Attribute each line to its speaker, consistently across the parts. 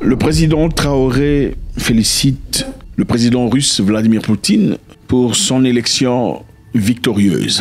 Speaker 1: Le président Traoré félicite le président russe Vladimir Poutine pour son élection victorieuse.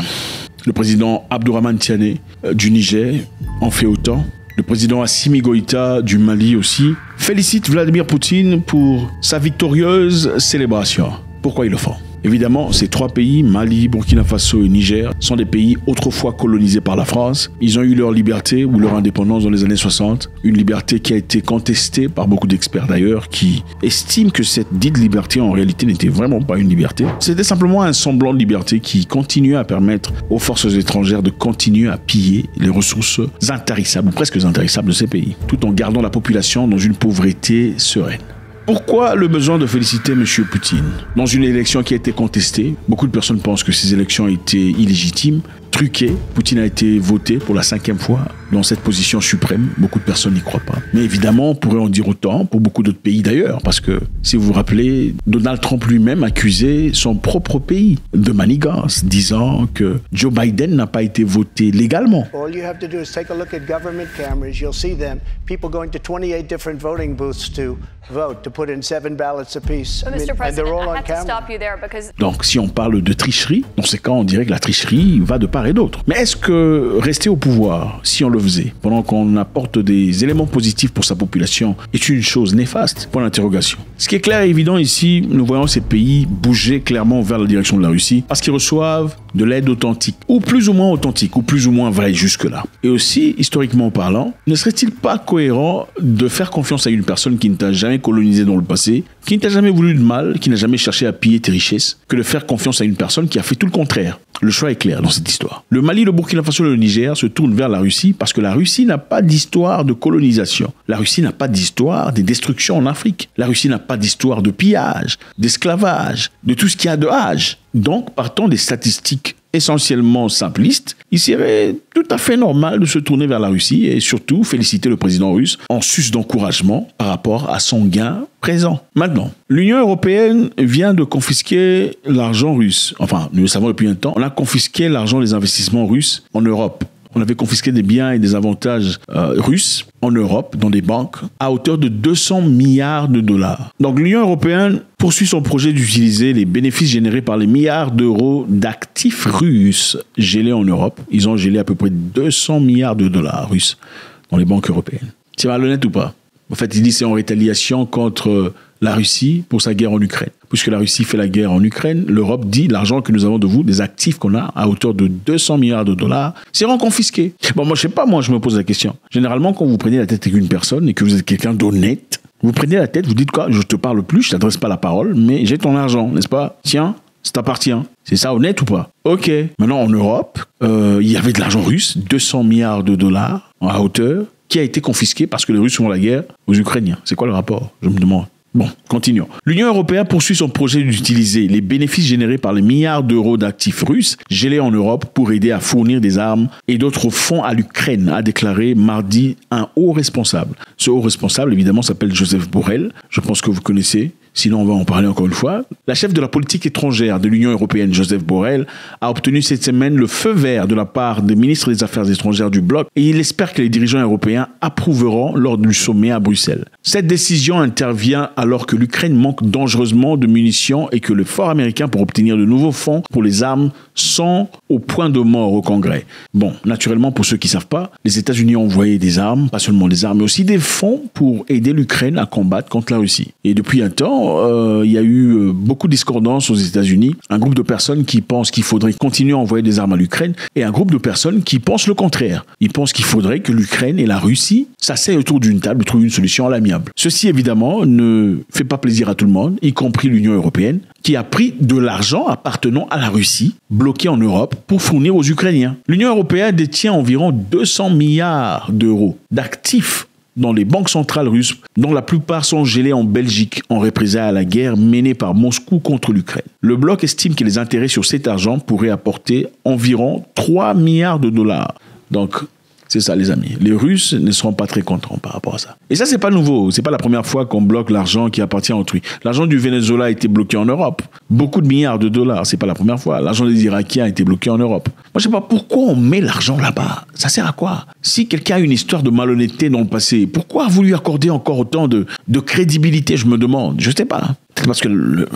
Speaker 1: Le président Abdourahmane Tiani du Niger en fait autant. Le président Assimi Goïta du Mali aussi félicite Vladimir Poutine pour sa victorieuse célébration. Pourquoi ils le font ? Évidemment, ces trois pays, Mali, Burkina Faso et Niger, sont des pays autrefois colonisés par la France. Ils ont eu leur liberté ou leur indépendance dans les années 60. Une liberté qui a été contestée par beaucoup d'experts d'ailleurs, qui estiment que cette dite liberté en réalité n'était vraiment pas une liberté. C'était simplement un semblant de liberté qui continuait à permettre aux forces étrangères de continuer à piller les ressources intarissables, ou presque intarissables de ces pays, tout en gardant la population dans une pauvreté sereine. Pourquoi le besoin de féliciter M. Poutine ? Dans une élection qui a été contestée, beaucoup de personnes pensent que ces élections étaient illégitimes, truquées. Poutine a été voté pour la 5e fois dans cette position suprême. Beaucoup de personnes n'y croient pas. Mais évidemment, on pourrait en dire autant pour beaucoup d'autres pays d'ailleurs. Parce que, si vous vous rappelez, Donald Trump lui-même accusait son propre pays de manigance, disant que Joe Biden n'a pas été voté légalement.
Speaker 2: All you have to do is take a look at government cameras. You'll see them. People going to 28 different voting booths to vote, to put in 7 ballots apiece.
Speaker 3: Mr. President, I had to
Speaker 2: camera.
Speaker 3: stop you there because...
Speaker 1: Donc, si on parle de tricherie, dans ces cas, on dirait que la tricherie va de part et d'autre. Mais est-ce que rester au pouvoir, si on le faisait, pendant qu'on apporte des éléments positifs pour sa population, est une chose néfaste ? Point d'interrogation. Ce qui est clair et évident ici, nous voyons ces pays bouger clairement vers la direction de la Russie parce qu'ils reçoivent de l'aide authentique, ou plus ou moins vraie jusque-là. Et aussi, historiquement parlant, ne serait-il pas cohérent de faire confiance à une personne qui ne t'a jamais colonisé dans le passé, qui ne t'a jamais voulu de mal, qui n'a jamais cherché à piller tes richesses, que de faire confiance à une personne qui a fait tout le contraire ? Le choix est clair dans cette histoire. Le Mali, le Burkina Faso et le Niger se tournent vers la Russie parce que la Russie n'a pas d'histoire de colonisation. La Russie n'a pas d'histoire des destructions en Afrique. La Russie n'a pas d'histoire de pillage, d'esclavage, de tout ce qu'il y a de âge. Donc, partant des statistiques essentiellement simplistes, il serait tout à fait normal de se tourner vers la Russie et surtout féliciter le président russe en sus d'encouragement par rapport à son gain présent. Maintenant, l'Union européenne vient de confisquer l'argent russe. Enfin, nous le savons depuis un temps, on a confisqué l'argent des investissements russes en Europe. On avait confisqué des biens et des avantages russes en Europe, dans des banques, à hauteur de 200 milliards de dollars. Donc l'Union européenne poursuit son projet d'utiliser les bénéfices générés par les milliards d'euros d'actifs russes gelés en Europe. Ils ont gelé à peu près 200 milliards de dollars russes dans les banques européennes. C'est malhonnête ou pas ? En fait, ils disent que c'est en rétaliation contre la Russie pour sa guerre en Ukraine. Puisque la Russie fait la guerre en Ukraine, l'Europe dit l'argent que nous avons de vous, des actifs qu'on a à hauteur de 200 milliards de dollars, seront confisqués. Bon, moi, je sais pas, je me pose la question. Généralement, quand vous prenez la tête avec une personne et que vous êtes quelqu'un d'honnête, vous prenez la tête, vous dites quoi ? Je te parle plus, je t'adresse pas la parole, mais j'ai ton argent, n'est-ce pas ? Tiens, ça t'appartient. C'est ça honnête ou pas ? Ok. Maintenant, en Europe, il y avait de l'argent russe, 200 milliards de dollars à hauteur, qui a été confisqué parce que les Russes font la guerre aux Ukrainiens. C'est quoi le rapport ? Je me demande. Bon, continuons. L'Union européenne poursuit son projet d'utiliser les bénéfices générés par les milliards d'euros d'actifs russes gelés en Europe pour aider à fournir des armes et d'autres fonds à l'Ukraine, a déclaré mardi un haut responsable. Ce haut responsable, évidemment, s'appelle Joseph Borrell. Je pense que vous connaissez. Sinon, on va en parler encore une fois. La chef de la politique étrangère de l'Union européenne, Joseph Borrell, a obtenu cette semaine le feu vert de la part des ministres des Affaires étrangères du bloc et il espère que les dirigeants européens approuveront lors du sommet à Bruxelles. Cette décision intervient alors que l'Ukraine manque dangereusement de munitions et que l'effort américain pour obtenir de nouveaux fonds pour les armes sont au point de mort au Congrès. Bon, naturellement, pour ceux qui ne savent pas, les États-Unis ont envoyé des armes, pas seulement des armes, mais aussi des fonds pour aider l'Ukraine à combattre contre la Russie. Et depuis un temps, il y a eu beaucoup de discordance aux États-Unis. Un groupe de personnes qui pensent qu'il faudrait continuer à envoyer des armes à l'Ukraine et un groupe de personnes qui pensent le contraire. Ils pensent qu'il faudrait que l'Ukraine et la Russie s'asseyent autour d'une table et trouvent une solution à l'amiable. Ceci, évidemment, ne fait pas plaisir à tout le monde, y compris l'Union européenne, qui a pris de l'argent appartenant à la Russie, bloqué en Europe, pour fournir aux Ukrainiens. L'Union européenne détient environ 200 milliards d'euros d'actifs dans les banques centrales russes, dont la plupart sont gelées en Belgique en représailles à la guerre menée par Moscou contre l'Ukraine. Le bloc estime que les intérêts sur cet argent pourraient apporter environ 3 milliards de dollars. Donc, C'est ça, les amis. Les Russes ne seront pas très contents par rapport à ça. Et ça, c'est pas nouveau. C'est pas la première fois qu'on bloque l'argent qui appartient à autrui. L'argent du Venezuela a été bloqué en Europe. Beaucoup de milliards de dollars. C'est pas la première fois. L'argent des Irakiens a été bloqué en Europe. Moi, je sais pas pourquoi on met l'argent là-bas. Ça sert à quoi? Si quelqu'un a une histoire de malhonnêteté dans le passé, pourquoi vous lui accordez encore autant de crédibilité, je me demande. Je sais pas. Peut-être parce que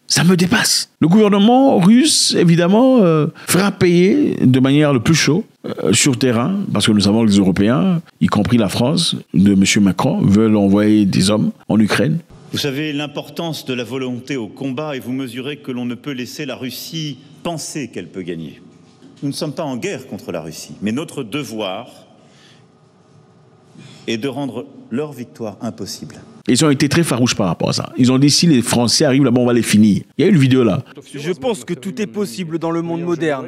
Speaker 1: ça me dépasse. Le gouvernement russe, évidemment, fera payer de manière le plus chaud sur terrain, parce que nous savons que les Européens, y compris la France, de M. Macron, veulent envoyer des hommes en Ukraine.
Speaker 3: Vous savez l'importance de la volonté au combat et vous mesurez que l'on ne peut laisser la Russie penser qu'elle peut gagner. Nous ne sommes pas en guerre contre la Russie, mais notre devoir est de rendre leur victoire impossible.
Speaker 1: Ils ont été très farouches par rapport à ça. Ils ont dit, si les Français arrivent là-bas, on va les finir. Il y a une vidéo là.
Speaker 4: Je pense que tout est possible dans le monde moderne.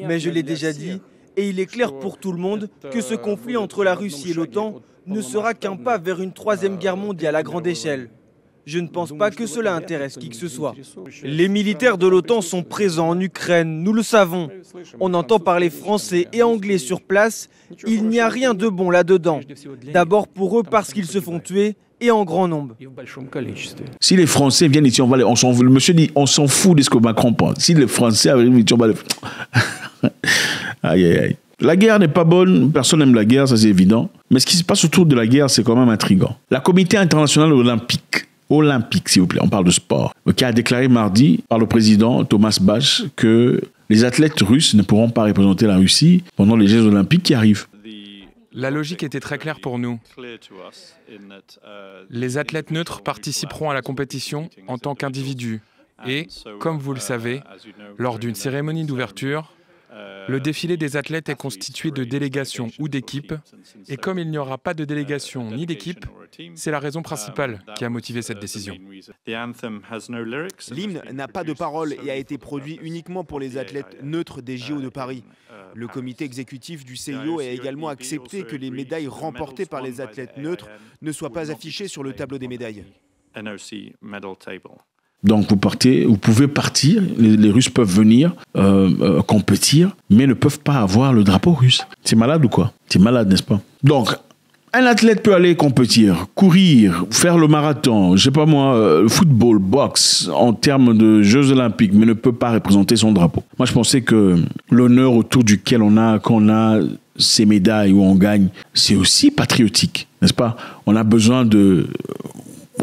Speaker 4: Mais je l'ai déjà dit, et il est clair pour tout le monde que ce conflit entre la Russie et l'OTAN ne sera qu'un pas vers une troisième guerre mondiale à grande échelle. Je ne pense pas que cela intéresse qui que ce soit. Les militaires de l'OTAN sont présents en Ukraine, nous le savons. On entend parler français et anglais sur place. Il n'y a rien de bon là-dedans. D'abord pour eux parce qu'ils se font tuer et en grand nombre.
Speaker 1: Si les Français viennent ici, on s'en fout. Le monsieur dit, on s'en fout de ce que Macron pense. Si les Français arrivent ici, on va les... Aïe, aïe, aïe. La guerre n'est pas bonne, personne n'aime la guerre, ça c'est évident. Mais ce qui se passe autour de la guerre, c'est quand même intriguant. La Comité internationale olympique, s'il vous plaît, on parle de sport, qui a déclaré mardi par le président Thomas Bach que les athlètes russes ne pourront pas représenter la Russie pendant les Jeux olympiques qui arrivent.
Speaker 5: La logique était très claire pour nous. Les athlètes neutres participeront à la compétition en tant qu'individus. Et, comme vous le savez, lors d'une cérémonie d'ouverture, le défilé des athlètes est constitué de délégations ou d'équipes, et comme il n'y aura pas de délégation ni d'équipe, c'est la raison principale qui a motivé cette décision.
Speaker 6: L'hymne n'a pas de paroles et a été produit uniquement pour les athlètes neutres des JO de Paris. Le comité exécutif du CIO a également accepté que les médailles remportées par les athlètes neutres ne soient pas affichées sur le tableau des médailles.
Speaker 1: Donc vous pouvez partir, les Russes peuvent venir compétir, mais ne peuvent pas avoir le drapeau russe. C'est malade ou quoi? C'est malade, n'est-ce pas? Donc, un athlète peut aller compétir, courir, faire le marathon, je sais pas moi, football, boxe, en termes de Jeux Olympiques, mais ne peut pas représenter son drapeau. Moi, je pensais que l'honneur autour duquel qu'on a ces médailles où on gagne, c'est aussi patriotique, n'est-ce pas? On a besoin de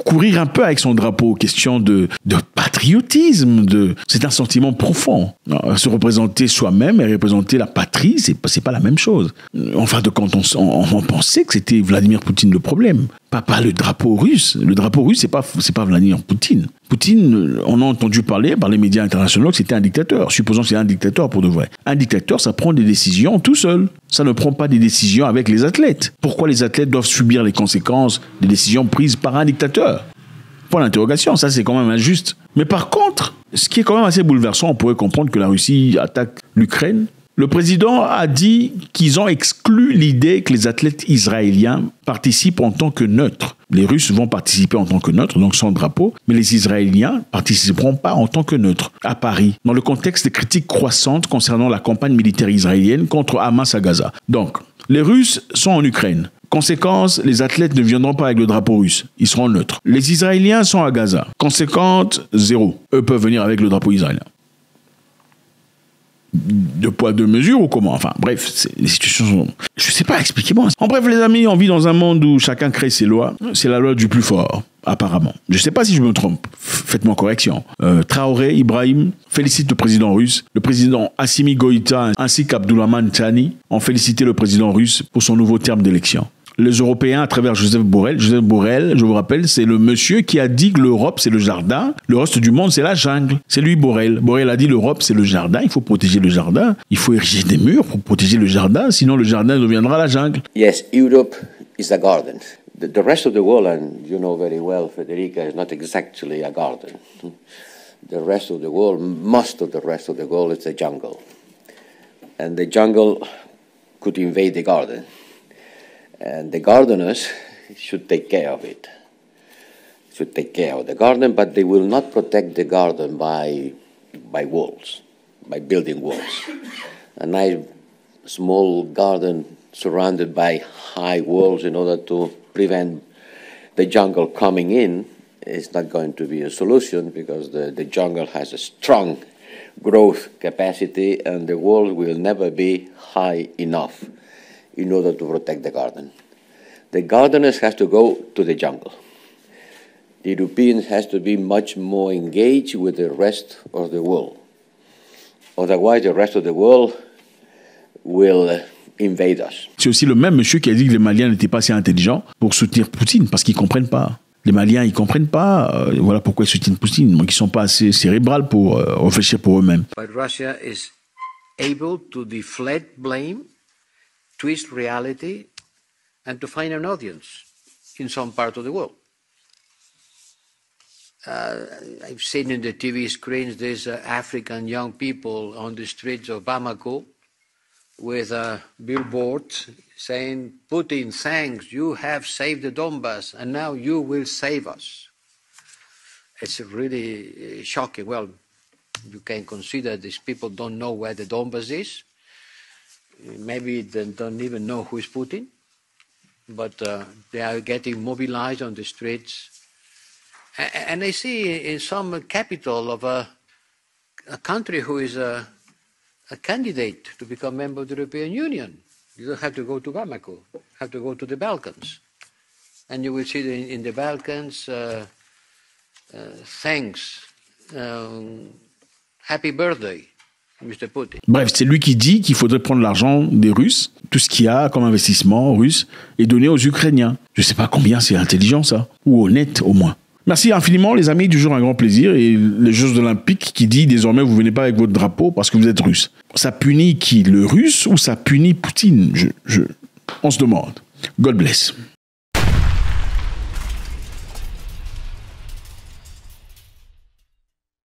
Speaker 1: courir un peu avec son drapeau, question de patriotisme, c'est un sentiment profond. Se représenter soi-même et représenter la patrie, c'est pas la même chose. Enfin, quand on pensait que c'était Vladimir Poutine le problème, pas le drapeau russe. Le drapeau russe, c'est pas Vladimir Poutine. Poutine, on a entendu parler par les médias internationaux que c'était un dictateur. Supposons que c'est un dictateur pour de vrai. Un dictateur, ça prend des décisions tout seul. Ça ne prend pas des décisions avec les athlètes. Pourquoi les athlètes doivent subir les conséquences des décisions prises par un dictateur? Point d'interrogation, ça c'est quand même injuste. Mais par contre, ce qui est quand même assez bouleversant, on pourrait comprendre que la Russie attaque l'Ukraine. Le président a dit qu'ils ont exclu l'idée que les athlètes israéliens participent en tant que neutres. Les Russes vont participer en tant que neutres, donc sans drapeau, mais les Israéliens participeront pas en tant que neutres à Paris, dans le contexte des critiques croissantes concernant la campagne militaire israélienne contre Hamas à Gaza. Donc, les Russes sont en Ukraine. Conséquence, les athlètes ne viendront pas avec le drapeau russe. Ils seront neutres. Les Israéliens sont à Gaza. Conséquence, zéro. Eux peuvent venir avec le drapeau israélien. De poids, de mesure ou comment? Enfin, bref, les situations sont... Je sais pas, expliquez-moi. En bref, les amis, on vit dans un monde où chacun crée ses lois. C'est la loi du plus fort, apparemment. Je sais pas si je me trompe. Faites-moi correction. Traoré, Ibrahim, félicite le président russe. Le président Assimi Goïta ainsi qu'Abdourahmane Tchani ont félicité le président russe pour son nouveau terme d'élection. Les Européens, à travers Joseph Borrell, je vous rappelle, c'est le monsieur qui a dit que l'Europe, c'est le jardin, le reste du monde, c'est la jungle. C'est lui, Borrell. Borrell a dit l'Europe, c'est le jardin, il faut protéger le jardin, il faut ériger des murs pour protéger le jardin, sinon le jardin deviendra la jungle.
Speaker 7: Yes, Europe is a garden. The rest of the world, and you know very well, Federica, is not exactly a garden. The rest of the world, most of the rest of the world, is a jungle. And the jungle could invade the garden. And the gardeners should take care of it, should take care of the garden, but they will not protect the garden by walls, by building walls. And I small garden surrounded by high walls in order to prevent the jungle coming in is not going to be a solution, because the jungle has a strong growth capacity and the wall will never be high enough in order to protect the garden. The gardeners have to go to the jungle. The Europeans has to be much more engaged with the rest of the world. Otherwise, the rest of the world will invade us.
Speaker 1: C'est aussi le même monsieur qui a dit que les Maliens n'étaient pas assez intelligents pour soutenir Poutine, parce qu'ils ne comprennent pas. Les Maliens, ils ne comprennent pas. Voilà pourquoi ils soutiennent Poutine. Donc, ils ne sont pas assez cérébrales pour réfléchir pour eux-mêmes.
Speaker 8: But Russia is able to deflect blame, twist reality, and to find an audience in some part of the world. I've seen in the TV screens these African young people on the streets of Bamako with a billboard saying, Putin, thanks, you have saved the Donbass, and now you will save us. It's really shocking. Well, you can consider these people don't know where the Donbass is. Maybe they don't even know who is Putin, but they are getting mobilized on the streets. And I see in some capital of a country who is a candidate to become a member of the European Union. You don't have to go to Bamako, you have to go to the Balkans. And you will see in the Balkans, thanks, happy birthday, Mr. Putin.
Speaker 1: Bref, c'est lui qui dit qu'il faudrait prendre l'argent des Russes, tout ce qu'il y a comme investissement russe, et donner aux Ukrainiens. Je ne sais pas combien c'est intelligent ça, ou honnête au moins. Merci infiniment les amis, toujours un grand plaisir. Et les Jeux Olympiques qui dit désormais vous venez pas avec votre drapeau parce que vous êtes russe. Ça punit qui? Le russe ou ça punit Poutine? On se demande. God bless.